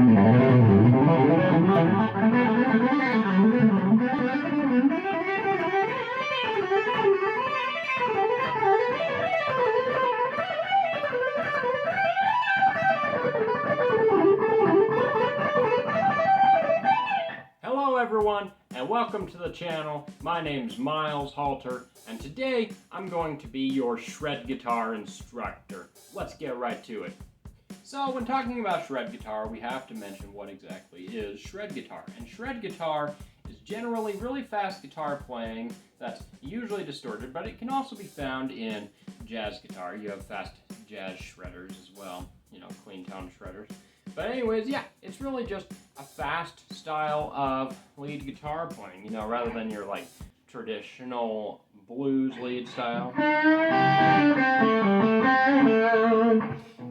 Hello everyone, and welcome to the channel. My name's Miles Halter, and today I'm going to be your shred guitar instructor. Let's get right to it. So when talking about shred guitar, we have to mention what exactly is shred guitar. And shred guitar is generally really fast guitar playing that's usually distorted, but it can also be found in jazz guitar. You have fast jazz shredders as well, clean tone shredders. But anyways, yeah, it's really just a fast style of lead guitar playing, rather than your traditional blues lead style.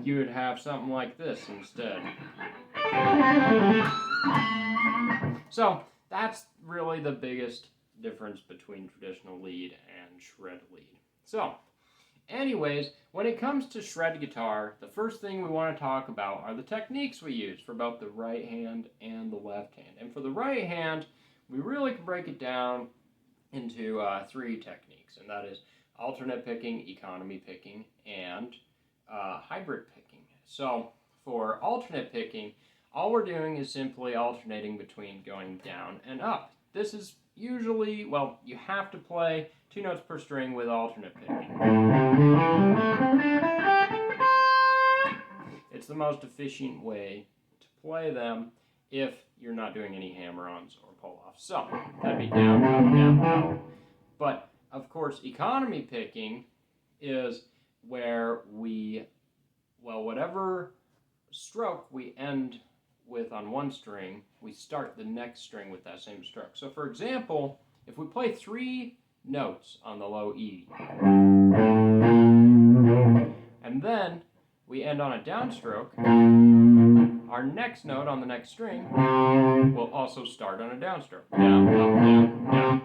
You would have something like this instead. So that's really the biggest difference between traditional lead and shred lead. So anyways, when it comes to shred guitar, the first thing we want to talk about are the techniques we use for both the right hand and the left hand. And for the right hand, we really can break it down into three techniques, and that is alternate picking, economy picking, and hybrid picking. So for alternate picking, all we're doing is simply alternating between going down and up. This is usually, you have to play 2 notes per string with alternate picking. It's the most efficient way to play them if you're not doing any hammer-ons or pull-offs. So that'd be down, up, down, up. But of course, economy picking is where whatever stroke we end with on one string, we start the next string with that same stroke. So for example, if we play 3 notes on the low E, and then we end on a downstroke, our next note on the next string will also start on a downstroke. Down, up, down,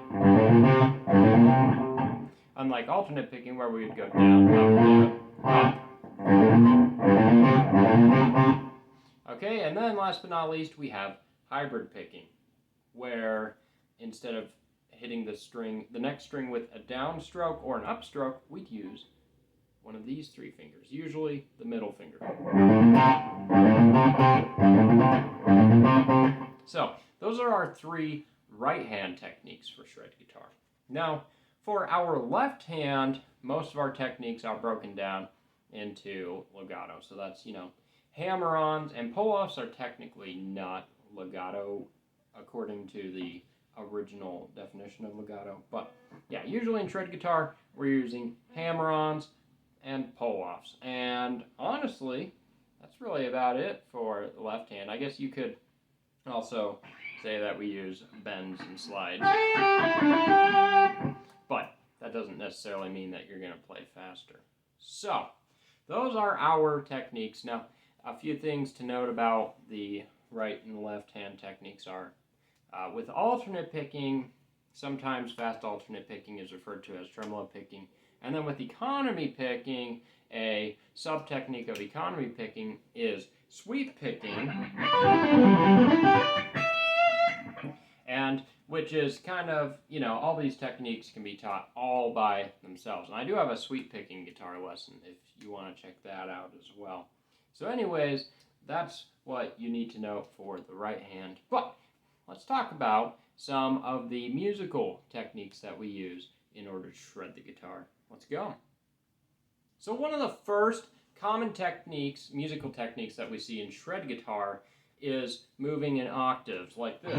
down. Unlike alternate picking where we would go down, up, up. Okay, and then last but not least, we have hybrid picking, where instead of hitting the next string with a downstroke or an upstroke, we'd use one of these 3 fingers, usually the middle finger. So those are our 3 right hand techniques for shred guitar. Now, for our left hand, most of our techniques are broken down into legato. So that's, hammer-ons and pull-offs are technically not legato according to the original definition of legato. But yeah, usually in shred guitar, we're using hammer-ons and pull-offs. And honestly, that's really about it for the left hand. I guess you could also say that we use bends and slides. But that doesn't necessarily mean that you're going to play faster. So those are our techniques. Now, a few things to note about the right and left hand techniques are, with alternate picking, sometimes fast alternate picking is referred to as tremolo picking. And then with economy picking, a sub-technique of economy picking is sweep picking, and which is kind of, all these techniques can be taught all by themselves. And I do have a sweep picking guitar lesson if you want to check that out as well. So anyways, that's what you need to know for the right hand. But let's talk about some of the musical techniques that we use in order to shred the guitar. Let's go. So one of the first common techniques, musical techniques that we see in shred guitar is moving in octaves like this.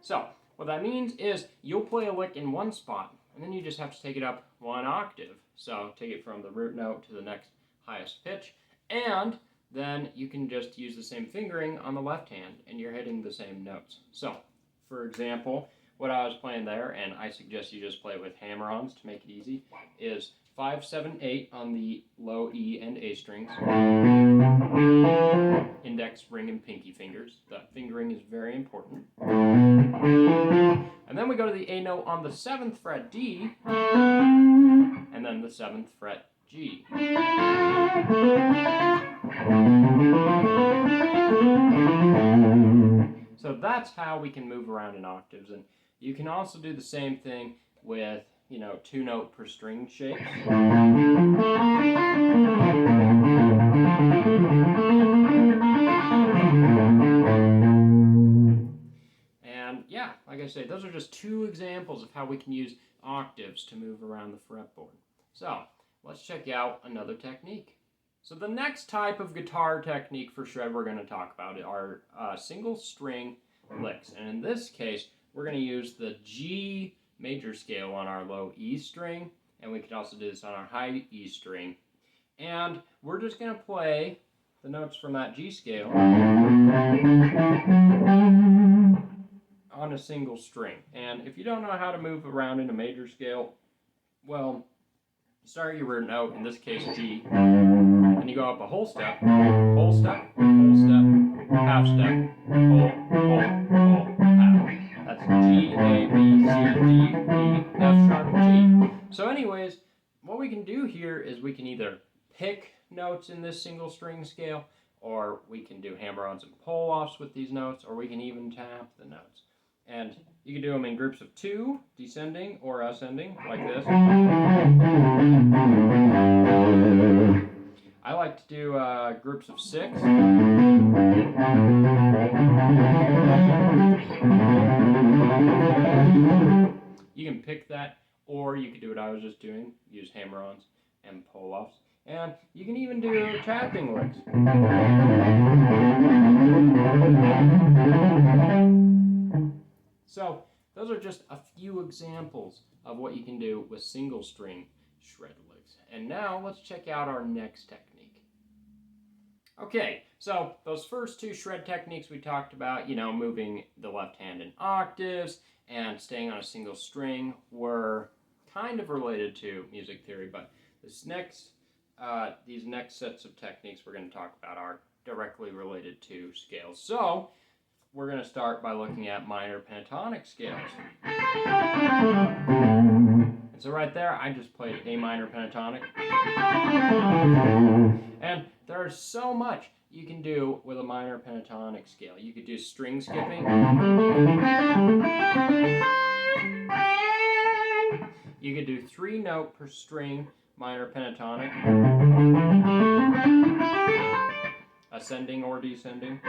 So what that means is you'll play a lick in one spot, and then you just have to take it up 1 octave. So take it from the root note to the next highest pitch, and then you can just use the same fingering on the left hand, and you're hitting the same notes. So, for example, what I was playing there, and I suggest you just play with hammer-ons to make it easy, is 5, 7, 8 on the low E and A strings, index, ring, and pinky fingers. The fingering is very important. And then we go to the A note on the 7th fret D, and then the 7th fret G. that's how we can move around in octaves. And you can also do the same thing with, you know, 2-note per string shapes. And yeah, like I say, those are just 2 examples of how we can use octaves to move around the fretboard. So let's check out another technique. So the next type of guitar technique for shred we're going to talk about are single string licks. And in this case, we're going to use the G major scale on our low E string, and we can also do this on our high E string. And we're just going to play the notes from that G scale on a single string. And if you don't know how to move around in a major scale, well, start your root note, in this case G, and you go up a whole step, whole step, whole step, half step, whole, half. That's G, A, B, C, D, E, F sharp, G. So anyways, what we can do here is we can either pick notes in this single string scale, or we can do hammer-ons and pull-offs with these notes, or we can even tap the notes. And you can do them in groups of 2, descending or ascending, like this. I like to do groups of 6. You can pick that, or you could do what I was just doing, use hammer-ons and pull-offs. And you can even do tapping licks. So those are just a few examples of what you can do with single string shred licks. And now let's check out our next technique. Okay, so those first 2 shred techniques we talked about, you know, moving the left hand in octaves and staying on a single string, were kind of related to music theory, but these next sets of techniques we're going to talk about are directly related to scales. So we're going to start by looking at minor pentatonic scales. And so right there, I just played A minor pentatonic. And there's so much you can do with a minor pentatonic scale. You could do string skipping. You could do 3-note per string minor pentatonic. Ascending or descending.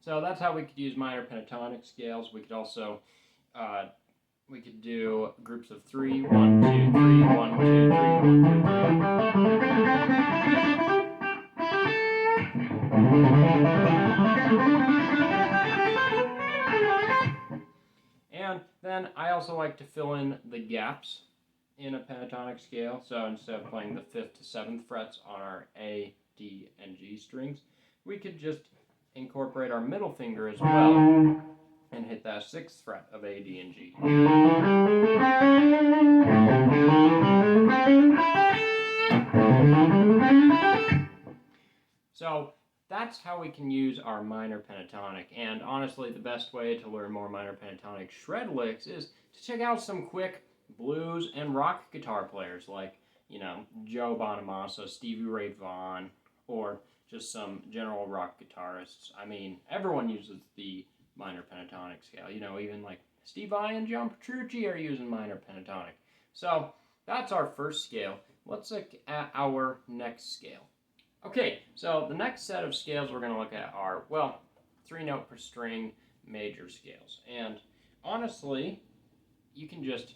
So that's how we could use minor pentatonic scales. We could also we could do groups of 3, 1, 2, 3, 1, 2, 3, 1, 2, 3. And then I also like to fill in the gaps in a pentatonic scale. So instead of playing the 5th to 7th frets on our A, D, and G strings, we could just incorporate our middle finger as well and hit that 6th fret of A, D, and G. So that's how we can use our minor pentatonic. And honestly, the best way to learn more minor pentatonic shred licks is to check out some quick blues and rock guitar players like, you know, Joe Bonamassa, Stevie Ray Vaughan, or just some general rock guitarists. I mean, everyone uses the minor pentatonic scale. You know, even like Steve Vai and John Petrucci are using minor pentatonic. So that's our first scale. Let's look at our next scale. Okay, so the next set of scales we're going to look at are, well, 3-note per string major scales. And honestly, you can just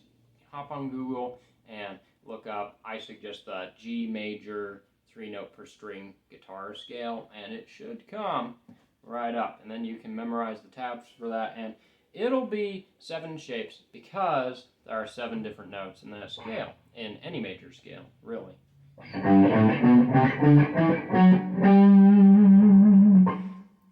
hop on Google and look up, I suggest the G major 3-note per string guitar scale, and it should come right up. And then you can memorize the tabs for that, and it'll be 7 shapes because there are 7 different notes in that scale, in any major scale, really.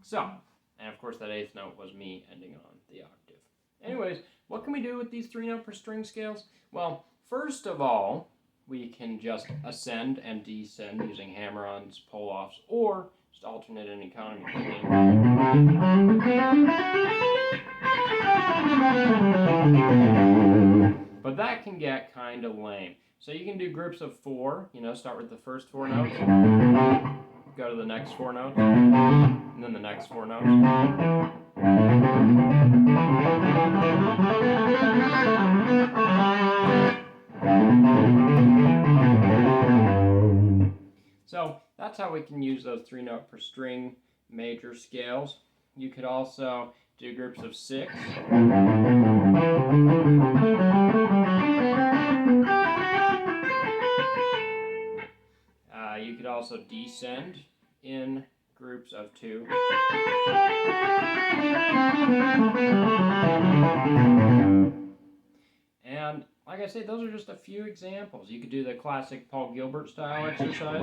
So, and of course that 8th note was me ending on the octave. Anyways, what can we do with these 3-note per string scales? Well, first of all, we can just ascend and descend using hammer-ons, pull-offs, or just alternate in economy picking. But that can get kind of lame. So you can do groups of 4, start with the first 4 notes, go to the next 4 notes, and then the next 4 notes. So that's how we can use those 3 note per string major scales. You could also do groups of 6. You could also descend in groups of 2. And like I said, those are just a few examples. You could do the classic Paul Gilbert style exercise.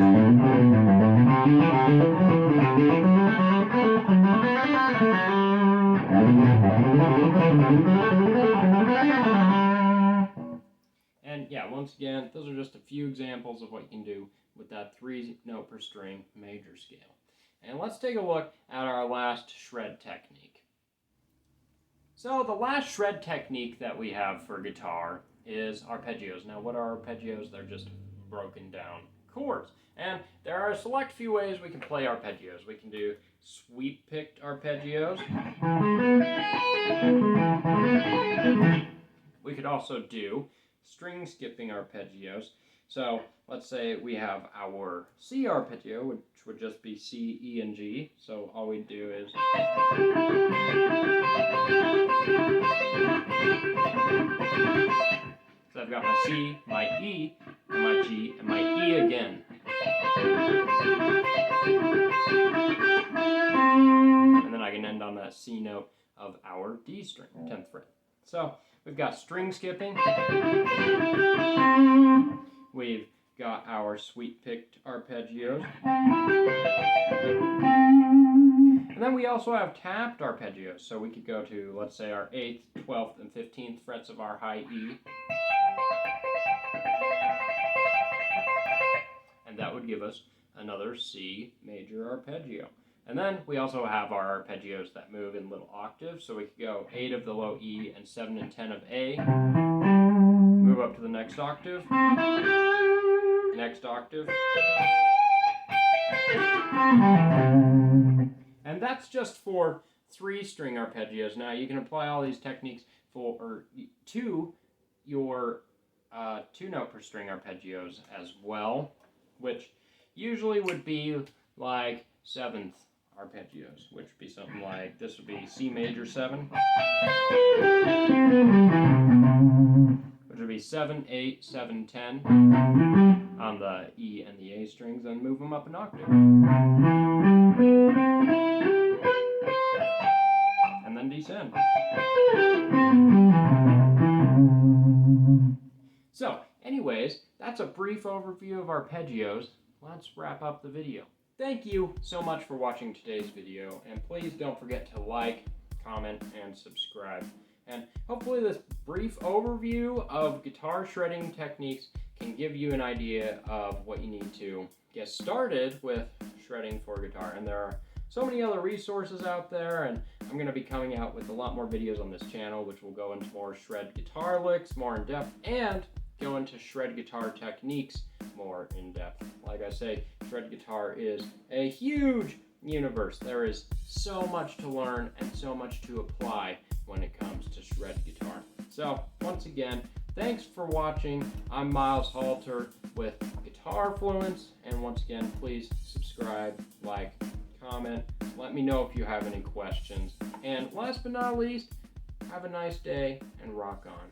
And yeah, once again, those are just a few examples of what you can do with that 3 note per string major scale. And let's take a look at our last shred technique. So the last shred technique that we have for guitar is arpeggios. Now what are arpeggios? They're just broken down chords. And there are a select few ways we can play arpeggios. We can do sweep-picked arpeggios. We could also do string skipping arpeggios. So let's say we have our C arpeggio, which would just be C, E, and G. So all we do is so I've got my C, my E, and my G, and my E again. And then I can end on that C note of our D string, 10th fret. So we've got string skipping. We've got our sweep-picked arpeggios. And then we also have tapped arpeggios. So we could go to, let's say, our 8th, 12th, and 15th frets of our high E. And that would give us another C major arpeggio. And then we also have our arpeggios that move in little octaves. So we could go 8 of the low E and 7 and 10 of A. Move up to the next octave. Next octave. And that's just for 3-string arpeggios. Now you can apply all these techniques to your 2 note per string arpeggios as well, which usually would be like 7th arpeggios, which would be something like, this would be C major 7, which would be 7, 8, 7, 10 on the E and the A strings, and move them up an octave. And then descend. So, anyways, that's a brief overview of arpeggios. Let's wrap up the video. Thank you so much for watching today's video, and please don't forget to like, comment, and subscribe. And hopefully this brief overview of guitar shredding techniques can give you an idea of what you need to get started with shredding for guitar. And there are so many other resources out there, and I'm going to be coming out with a lot more videos on this channel, which will go into more shred guitar licks, more in depth, and go into shred guitar techniques more in depth. Like I say, shred guitar is a huge universe. There is so much to learn and so much to apply when it comes to shred guitar. So once again, thanks for watching. I'm Miles Halter with Guitar Fluence, and once again, please subscribe, like, comment, let me know if you have any questions, and last but not least, have a nice day and rock on.